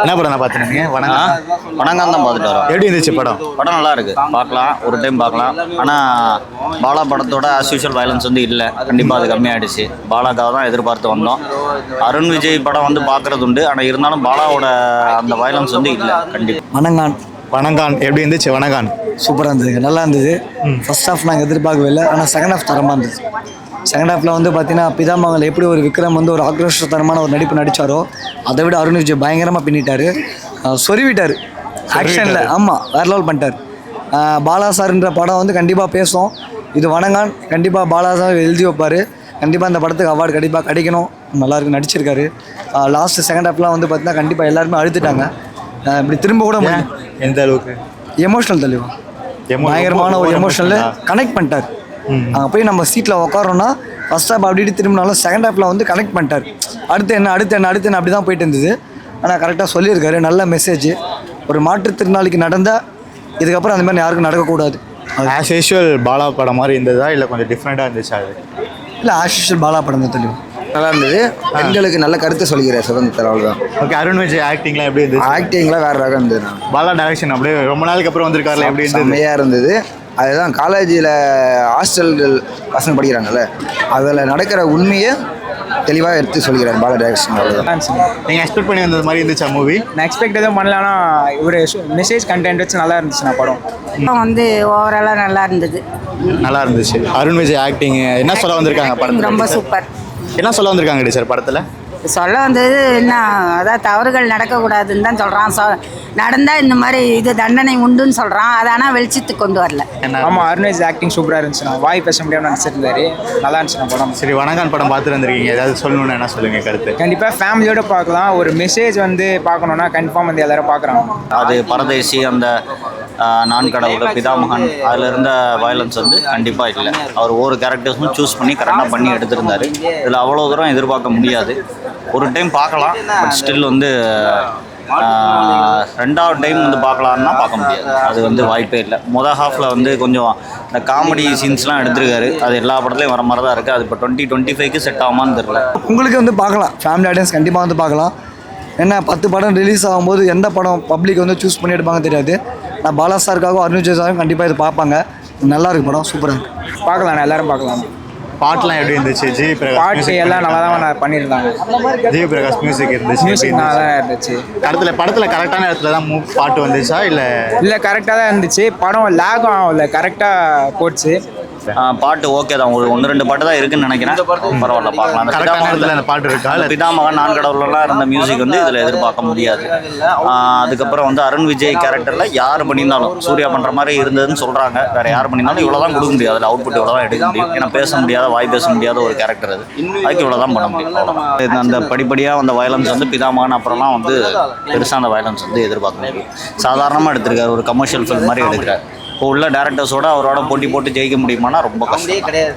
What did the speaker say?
என்ன படம் பார்த்துருந்தீங்க? வணங்கம் தான் பார்த்துட்டு வரோம். எப்படி இருந்துச்சு படம்? படம் நல்லா இருக்கு, பார்க்கலாம், ஒரு டைம் பார்க்கலாம். ஆனால் பாலா படத்தோட ஆஸ் யூஷுவல் வயலன்ஸ் வந்து இல்லை, கண்டிப்பாக அது கம்மியாயிடுச்சு. பாலாக்காக தான் எதிர்பார்த்து வந்தோம். அருண் விஜய் படம் வந்து பார்க்கறது உண்டு, ஆனால் இருந்தாலும் பாலாவோட அந்த வயலன்ஸ் வந்து இல்லை கண்டிப்பாக. வணங்கான் எப்படி இருந்துச்சு? வணங்கான் சூப்பராக இருந்தது, நல்லா இருந்தது. ஃபர்ஸ்ட் ஹாஃப் நாங்கள் எதிர்பார்க்கவே இல்லை, ஆனால் செகண்ட் ஹாஃப் தரமாக இருந்தது. செகண்ட் ஹாஃபில் வந்து பார்த்தீங்கன்னா பிதாமகன் எப்படி ஒரு விக்ரம் வந்து ஒரு ஆக்ரோஷத்தனமான ஒரு நடிப்பு நடித்தாரோ அதை விட அருண் விஜய் பயங்கரமாக பின்னிட்டார், சொருவிட்டார் ஆக்ஷனில். ஆமாம், வேறு லெவல் பண்ணிட்டார். பாலா சார்ன்ற படம் வந்து கண்டிப்பாக பேசும். இது வணங்கான் கண்டிப்பாக பாலா சார் எழுதி வைப்பார். கண்டிப்பாக இந்த படத்துக்கு அவார்டு கண்டிப்பாக கிடைக்கணும். நல்லாயிருக்கு, நடிச்சிருக்காரு. லாஸ்ட்டு செகண்ட் ஹாஃப்லாம் வந்து பார்த்தீங்கன்னா கண்டிப்பாக எல்லாருமே அழுதுட்டாங்க. இப்படி திரும்ப கூட முடியும். எந்த அளவுக்கு எமோஷ்னல் தெளிவா பயங்கரமான ஒரு எமோஷனில் கனெக்ட் பண்ணிட்டார். அங்கே போய் நம்ம சீட்டில் உட்காரோன்னா ஃபஸ்ட் ஹாஃப் அப்படி திரும்பினாலும் செகண்ட் ஹாஃபில் வந்து கனெக்ட் பண்ணிட்டார். அடுத்து என்ன அப்படி தான் போயிட்டு இருந்தது. ஆனால் கரெக்டாக சொல்லியிருக்காரு, நல்ல மெசேஜ். ஒரு மாற்றுத்திறனாளிக்கு நடந்த இதுக்கப்புறம் அந்த மாதிரி யாருக்கும் நடக்கக்கூடாது. ஆஸ் யூஷுவல் பாலா படம் மாதிரி இருந்ததா இல்லை கொஞ்சம் டிஃப்ரெண்ட்டாக இருந்துச்சு? அது இல்லை, ஆஸ் யூஷுவல் பாலா படம் தான் தெளிவு நல்லா இருந்தது. பெண்களுக்கு நல்ல கருத்து சொல்லிக்கிறேன் சுதந்திர தான். ஓகே, அருண் விஜய் ஆக்டிங்லாம் எப்படி இருந்துச்சு? ஆக்டிங்லாம் வேறு ரகம் இருந்தது. பாலா டைரக்ஷன் அப்படியே ரொம்ப நாளுக்கு அப்புறம் வந்திருக்காருல, எப்படி இருந்தது? செம்மையாக இருந்தது. அதுதான் காலேஜில் ஹாஸ்டல்கள் பசங்க படிக்கிறாங்கல்ல, அதில் நடக்கிற உண்மையை தெளிவாக எடுத்து சொல்லிக்கிறார் பாலா டைரக்ஷன். அவ்வளோதான். நீங்கள் எக்ஸ்பெக்ட் பண்ணி வந்தது மாதிரி இருந்துச்சா மூவி? நான் எக்ஸ்பெக்ட் எதுவும் பண்ணலன்னா ஒரு மெசேஜ் கண்டென்ட் வச்சு நல்லா இருந்துச்சு. நான் படம் வந்து ஓவராலாக நல்லா இருந்தது. நல்லா இருந்துச்சு. அருண் விஜய் ஆக்டிங் என்ன சொல்ல வந்திருக்காங்க படத்தில்? ரொம்ப சூப்பர். என்ன சொல்ல வந்திருக்காங்க டீச்சர் படத்தில்? சொல்ல வந்தது என்ன, அதாவது தவறுகள் நடக்கக்கூடாதுன்னு தான் சொல்கிறான். நடந்தால் இந்த மாதிரி இது தண்டனை உண்டுன்னு சொல்கிறான். அது ஆனால் வெளிச்சத்துக்கு கொண்டு வரல. ஆமாம், அருண் விஜய் ஆக்டிங் சூப்பராக இருந்துச்சு. நான் வாய் பேச முடியாமல் நடிச்சிருந்தாரு, நல்லா இருந்துச்சு படம். சரி, வணங்கான் படம் பார்த்துட்டு வந்திருக்கீங்க, ஏதாவது சொல்லணும்னு என்ன சொல்லுங்க கருத்து? கண்டிப்பாக ஃபேமிலியோடு பார்க்கலாம். ஒரு மெசேஜ் வந்து பார்க்கணுன்னா கன்ஃபார்ம் வந்து எல்லாரும் பார்க்குறாங்க. அது பரதேசி, அந்த நான் கடவுள், பிதாமகன், அதில் இருந்த வயலன்ஸ் வந்து கண்டிப்பாக இல்லை. அவர் ஒவ்வொரு கேரக்டர்ஸும் சூஸ் பண்ணி கரெக்டாக பண்ணி எடுத்திருந்தார். இதில் அவ்வளோ தூரம் எதிர்பார்க்க முடியாது. ஒரு டைம் பார்க்கலாம், பட் ஸ்டில் வந்து ரெண்டாவது டைம் வந்து பார்க்கலான்னா பார்க்க முடியாது. அது வந்து வாய்ப்பே இல்லை. மொதல் ஹாஃபில் வந்து கொஞ்சம் இந்த காமெடி சீன்ஸ்லாம் எடுத்திருக்காரு. அது எல்லா படத்துலையும் வர மாதிரி தான் இருக்குது. அது இப்போ 2025க்கு செட் ஆகுமான்னு தெரியல. உங்களுக்கு வந்து பார்க்கலாம், ஃபேமிலி ஆடியன்ஸ் கண்டிப்பாக வந்து பார்க்கலாம். ஏன்னா 10 படம் ரிலீஸ் ஆகும்போது எந்த படம் பப்ளிக் வந்து சூஸ் பண்ணி எடுப்பாங்க தெரியாது. நான் பாலா சாருக்காகவும் அருண் விஜய் சாரும் கண்டிப்பாக இது பார்ப்பாங்க. நல்லா இருக்கு படம், சூப்பராக இருக்குது, பார்க்கலாம், எல்லாரும் பார்க்கலாம். பாட்டுலாம் எப்படி இருந்துச்சு? ஜி பிரகாஷ் பாட்டு எல்லாம் நல்லா தான் பண்ணியிருந்தாங்க. ஜி பிரகாஷ் மியூசிக் இருந்துச்சு, மியூசிக் நல்லா தான் இருந்துச்சு. படத்தில் கரெக்டான இடத்துல தான் பாட்டு வந்துச்சா இல்லை கரெக்டாக தான் இருந்துச்சு. படம் லேகும் ஆகல, கரெக்டாக போச்சு. பாட்டு ஓகே தான். ஒரு 1-2 பாட்டு தான் இருக்குன்னு நினைக்கிறேன். பரவாயில்ல, பார்க்கலாம். அந்த பாட்டு இருக்கா? பிதாமகன், நான் கடவுளெல்லாம் இருந்த மியூசிக் வந்து இதில் எதிர்பார்க்க முடியாது. அதுக்கப்புறம் வந்து அருண் விஜய் கேரக்டரில் யார் பண்ணியிருந்தாலும், சூர்யா பண்ணுற மாதிரி இருந்ததுன்னு சொல்கிறாங்க. வேறு யார் பண்ணியிருந்தாலும் இவ்வளோ தான் கொடுக்க முடியாது. அதில் அவுட்புட் இவ்வளோ தான் எடுக்க முடியும். ஏன்னா பேச முடியாத, வாய் பேச முடியாத ஒரு கேரக்டர் அது. அதுக்கு இவ்வளோ தான் பண்ண முடியும். அந்த படிப்படியாக அந்த வயலன்ஸ் வந்து பிதாமகன் அப்புறம்லாம் வந்து பெருசாக அந்த வயலன்ஸ் வந்து எதிர்பார்க்க முடியும். சாதாரணமாக எடுத்திருக்காரு, ஒரு கமர்ஷியல் ஃபில்ம் மாதிரி எடுக்கிறார். இப்போ உள்ள டேரக்டர்ஸோட அவரோட போட்டி போட்டு ஜெயிக்க முடியுமானா ரொம்ப கஷ்டம். கிடையாது.